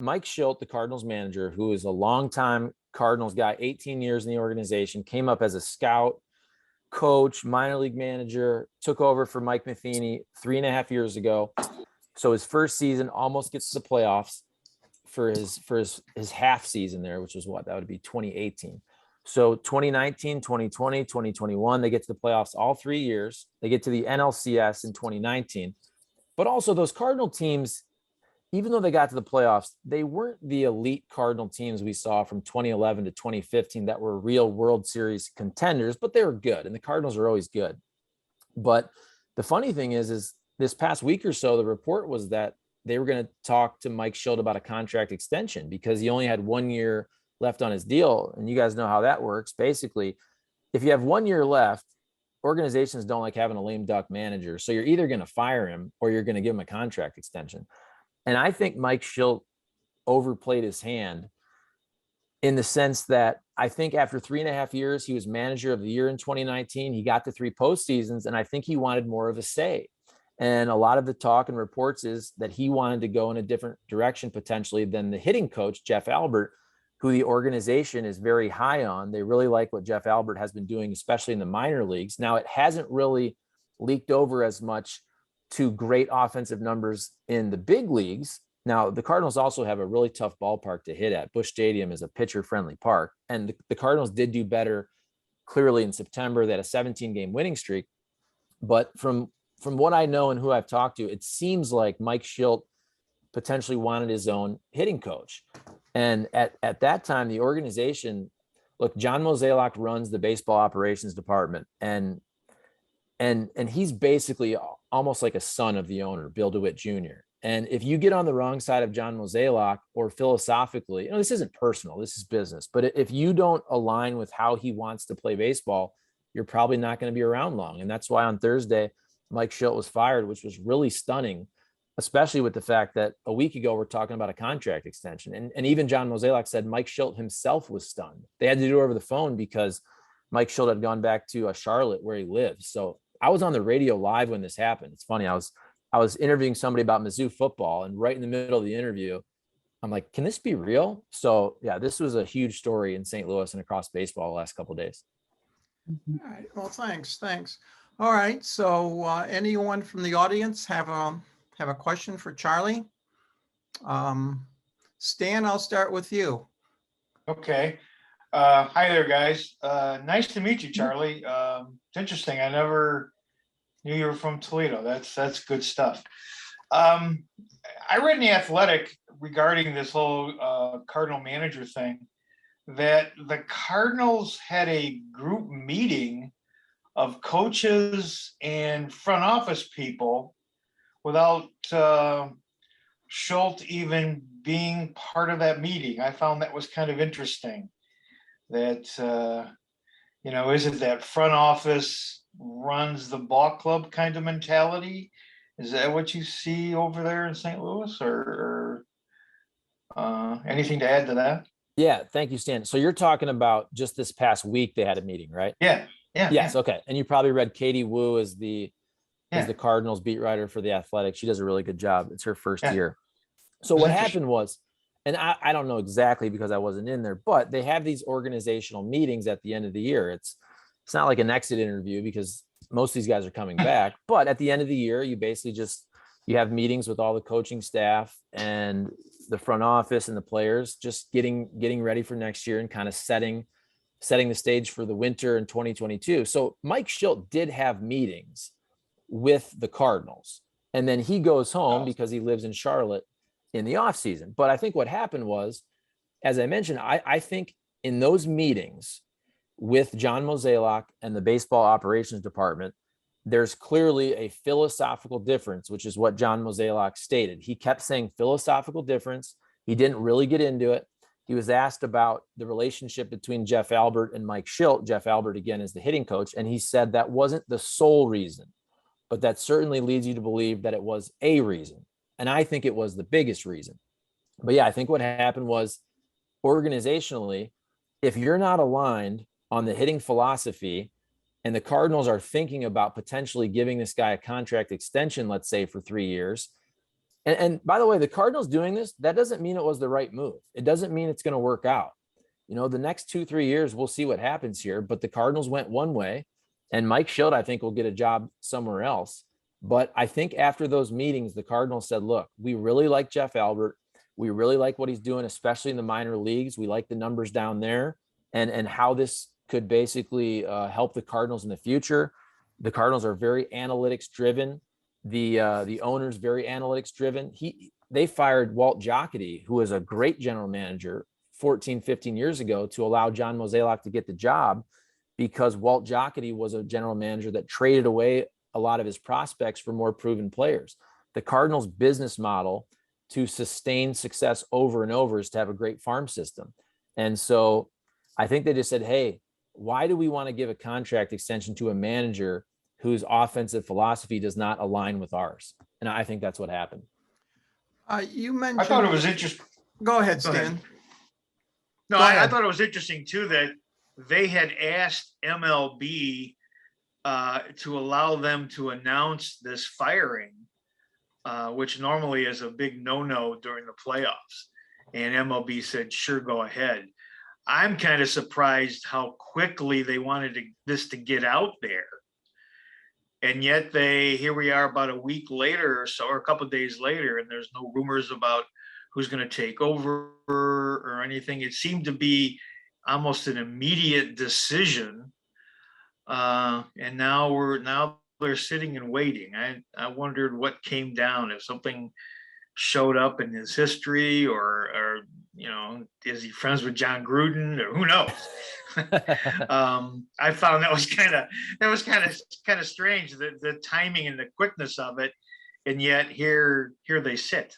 Mike Shildt, the Cardinals manager, who is a longtime Cardinals guy, 18 years in the organization, came up as a scout, coach, minor league manager, took over for Mike Matheny 3.5 years ago. So his first season almost gets to the playoffs for his half season there, which was what? That would be 2018. So 2019, 2020, 2021, they get to the playoffs all 3 years. They get to the NLCS in 2019. But also those Cardinal teams, even though they got to the playoffs, they weren't the elite Cardinal teams we saw from 2011 to 2015 that were real World Series contenders, but they were good. And the Cardinals are always good. But the funny thing is this past week or so, the report was that they were going to talk to Mike Shildt about a contract extension because he only had 1 year left on his deal. And you guys know how that works. Basically, if you have 1 year left, organizations don't like having a lame duck manager. So you're either going to fire him or you're going to give him a contract extension. And I think Mike Shildt overplayed his hand in the sense that I think after 3.5 years, he was manager of the year in 2019. He got to 3 postseasons, and I think he wanted more of a say. And a lot of the talk and reports is that he wanted to go in a different direction potentially than the hitting coach, Jeff Albert, who the organization is very high on. They really like what Jeff Albert has been doing, especially in the minor leagues. Now, it hasn't really leaked over as much to great offensive numbers in the big leagues. Now, the Cardinals also have a really tough ballpark to hit at. Busch Stadium is a pitcher-friendly park, and the Cardinals did do better clearly in September. They had a 17-game winning streak. But from what I know and who I've talked to, it seems like Mike Shildt potentially wanted his own hitting coach. And at that time, the organization, look, John Mozeliak runs the baseball operations department, and he's basically almost like a son of the owner, Bill DeWitt Jr. And if you get on the wrong side of John Mozeliak, or philosophically, this isn't personal, this is business, but if you don't align with how he wants to play baseball, you're probably not going to be around long. And that's why on Thursday, Mike Shildt was fired, which was really stunning, especially with the fact that a week ago, we're talking about a contract extension. And even John Mozeliak said Mike Shildt himself was stunned. They had to do it over the phone because Mike Shildt had gone back to Charlotte where he lives. So I was on the radio live when this happened. It's funny. I was interviewing somebody about Mizzou football, and right in the middle of the interview, I'm like, can this be real? So yeah, this was a huge story in St. Louis and across baseball the last couple of days. All right. Well, thanks. All right. So anyone from the audience have a question for Charlie? Stan, I'll start with you. Okay. Hi there, guys. Nice to meet you, Charlie. It's interesting. I never knew you were from Toledo. That's good stuff. I read in The Athletic regarding this whole Cardinal manager thing that the Cardinals had a group meeting of coaches and front office people without Shildt even being part of that meeting. I found that was kind of interesting. That is it that front office runs the ball club kind of mentality? Is that what you see over there in St. Louis, or anything to add to that? Yeah, thank you, Stan. So you're talking about just this past week they had a meeting, right? Yeah. Yes, okay. And you probably read Katie Wu as the Cardinals beat writer for The Athletic. She does a really good job. It's her first year. So what happened was, and I don't know exactly because I wasn't in there, but they have these organizational meetings at the end of the year. It's not like an exit interview because most of these guys are coming back. But at the end of the year, you basically you have meetings with all the coaching staff and the front office and the players, just getting ready for next year and kind of setting the stage for the winter in 2022. So Mike Shildt did have meetings with the Cardinals, and then he goes home because he lives in Charlotte in the off season. But I think what happened was, as I mentioned, I think in those meetings with John Mozeliak and the baseball operations department, there's clearly a philosophical difference, which is what John Mozeliak stated. He kept saying philosophical difference. He didn't really get into it. He was asked about the relationship between Jeff Albert and Mike Shildt. Jeff Albert, again, is the hitting coach. And he said that wasn't the sole reason, but that certainly leads you to believe that it was a reason. And I think it was the biggest reason. But yeah, I think what happened was, organizationally, if you're not aligned on the hitting philosophy and the Cardinals are thinking about potentially giving this guy a contract extension, let's say for 3 years, And by the way, the Cardinals doing this, that doesn't mean it was the right move. It doesn't mean it's going to work out. The next 2-3 years, we'll see what happens here. But the Cardinals went one way, and Mike Shildt, I think, will get a job somewhere else. But I think after those meetings, the Cardinals said, look, we really like Jeff Albert. We really like what he's doing, especially in the minor leagues. We like the numbers down there and how this could basically help the Cardinals in the future. The Cardinals are very analytics driven. The owner's very analytics driven. They fired Walt Jocketty, who was a great general manager 14, 15 years ago, to allow John Mozeliak to get the job, because Walt Jocketty was a general manager that traded away a lot of his prospects for more proven players. The Cardinals' business model to sustain success over and over is to have a great farm system. And so I think they just said, hey, why do we want to give a contract extension to a manager whose offensive philosophy does not align with ours? And I think that's what happened. You mentioned. I thought it was interesting. Go ahead, Go ahead. Stan. No, Go I ahead. thought it was interesting too that they had asked MLB to allow them to announce this firing, which normally is a big no-no during the playoffs. And MLB said, sure, go ahead. I'm kind of surprised how quickly they wanted this to get out there. And yet here we are about a week later or so, or a couple of days later, and there's no rumors about who's going to take over or anything. It seemed to be almost an immediate decision. And now they're sitting and waiting. I wondered what came down, if something showed up in his history, or is he friends with John Gruden, or who knows? I found that was kind of strange, the timing and the quickness of it, and yet here they sit.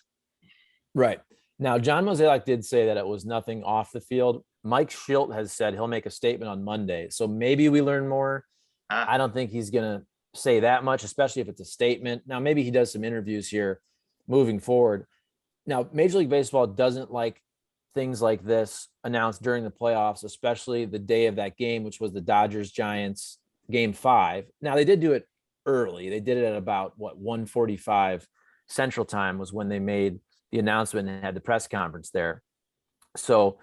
Right. Now, John Mozeliak did say that it was nothing off the field. Mike Shildt has said he'll make a statement on Monday. So maybe we learn more. I don't think he's going to say that much, especially if it's a statement. Now, maybe he does some interviews here moving forward. Now, Major League Baseball doesn't like things like this announced during the playoffs, especially the day of that game, which was the Dodgers-Giants game 5. Now, they did do it early. They did it at about 1:45 Central Time was when they made the announcement and had the press conference there. So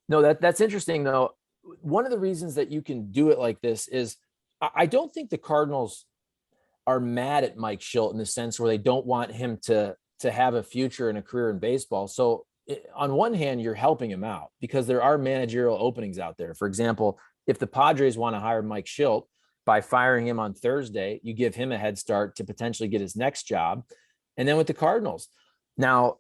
no, that's interesting though. One of the reasons that you can do it like this is I don't think the Cardinals are mad at Mike Shildt in the sense where they don't want him to have a future and a career in baseball. So on one hand, you're helping him out because there are managerial openings out there. For example, if the Padres want to hire Mike Shildt, by firing him on Thursday, you give him a head start to potentially get his next job. And then with the Cardinals, now,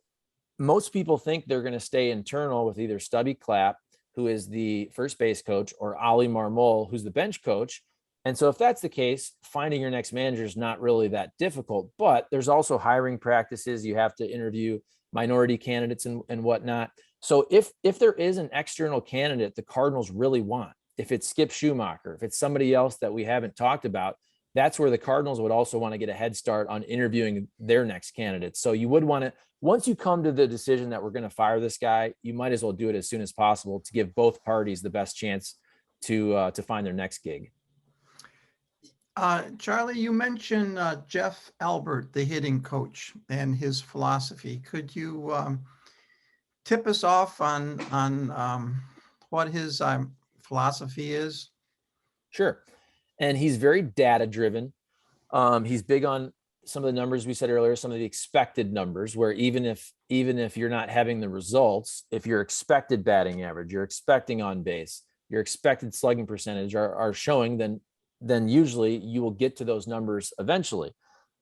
most people think they're going to stay internal with either Stubby Clapp, who is the first base coach, or Ali Marmol, who's the bench coach. And so if that's the case, finding your next manager is not really that difficult, but there's also hiring practices. You have to interview minority candidates and whatnot. So if there is an external candidate the Cardinals really want, if it's Skip Schumacher, if it's somebody else that we haven't talked about, that's where the Cardinals would also want to get a head start on interviewing their next candidate. So you would want to, once you come to the decision that we're going to fire this guy, you might as well do it as soon as possible to give both parties the best chance to find their next gig. Charlie, you mentioned Jeff Albert, the hitting coach, and his philosophy. Could you tip us off on what his philosophy is? Sure. And he's very data driven. He's big on some of the numbers we said earlier, some of the expected numbers, where even if you're not having the results, if your expected batting average, your expecting on base, your expected slugging percentage are showing, then usually you will get to those numbers eventually.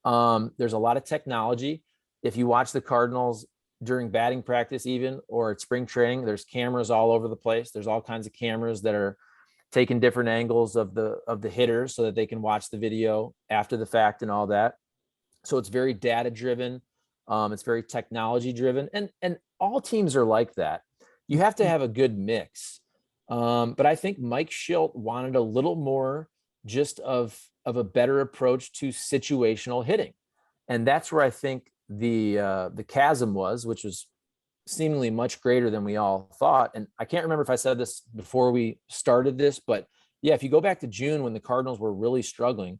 There's a lot of technology. If you watch the Cardinals during batting practice, even, or at spring training, there's cameras all over the place. There's all kinds of cameras that are taking different angles of the hitters so that they can watch the video after the fact and all that. So it's very data driven. It's very technology driven, and all teams are like that. You have to have a good mix. But I think Mike Shildt wanted a little more just of a better approach to situational hitting. And that's where I think the chasm was, which was seemingly much greater than we all thought. And I can't remember if I said this before we started this, but yeah, if you go back to June when the Cardinals were really struggling,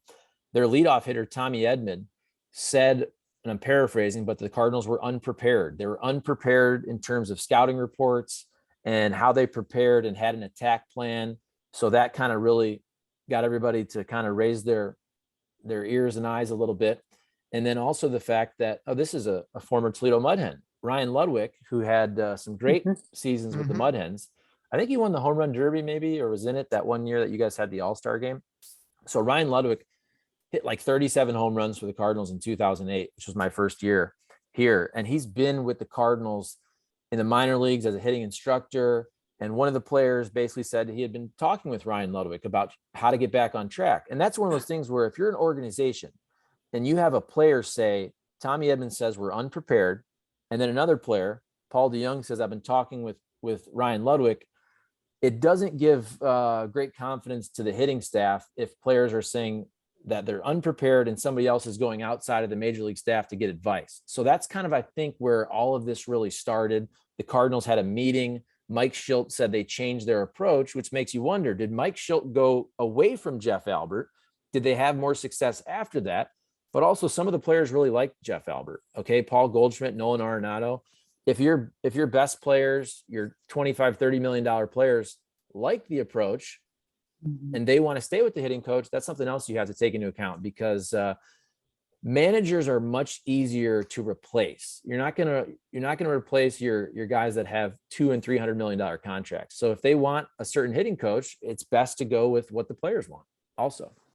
their leadoff hitter, Tommy Edman, said and I'm paraphrasing, but the Cardinals were unprepared. They were unprepared in terms of scouting reports and how they prepared and had an attack plan. So that kind of really got everybody to kind of raise their ears and eyes a little bit. And then also the fact that, oh, this is a former Toledo Mud Hen, Ryan Ludwig, who had some great seasons with the Mud Hens. I think he won the home run derby maybe, or was in it that one year that you guys had the All-Star game. So Ryan Ludwig hit like 37 home runs for the Cardinals in 2008, which was my first year here. And he's been with the Cardinals in the minor leagues as a hitting instructor. And one of the players basically said he had been talking with Ryan Ludwig about how to get back on track. And that's one of those things where if you're an organization and you have a player say, Tommy Edmonds says we're unprepared, and then another player, Paul DeYoung, says I've been talking with Ryan Ludwig, it doesn't give great confidence to the hitting staff if players are saying that they're unprepared and somebody else is going outside of the major league staff to get advice. So that's kind of, I think, where all of this really started. The Cardinals had a meeting. Mike Shildt said they changed their approach, which makes you wonder, did Mike Shildt go away from Jeff Albert? Did they have more success after that? But also some of the players really liked Jeff Albert. Okay. Paul Goldschmidt, Nolan Arenado. If your best players, your $25, $30 million players like the approach and they want to stay with the hitting coach, that's something else you have to take into account, because managers are much easier to replace. You're not going to replace your guys that have $200 and $300 million contracts. So if they want a certain hitting coach, it's best to go with what the players want also.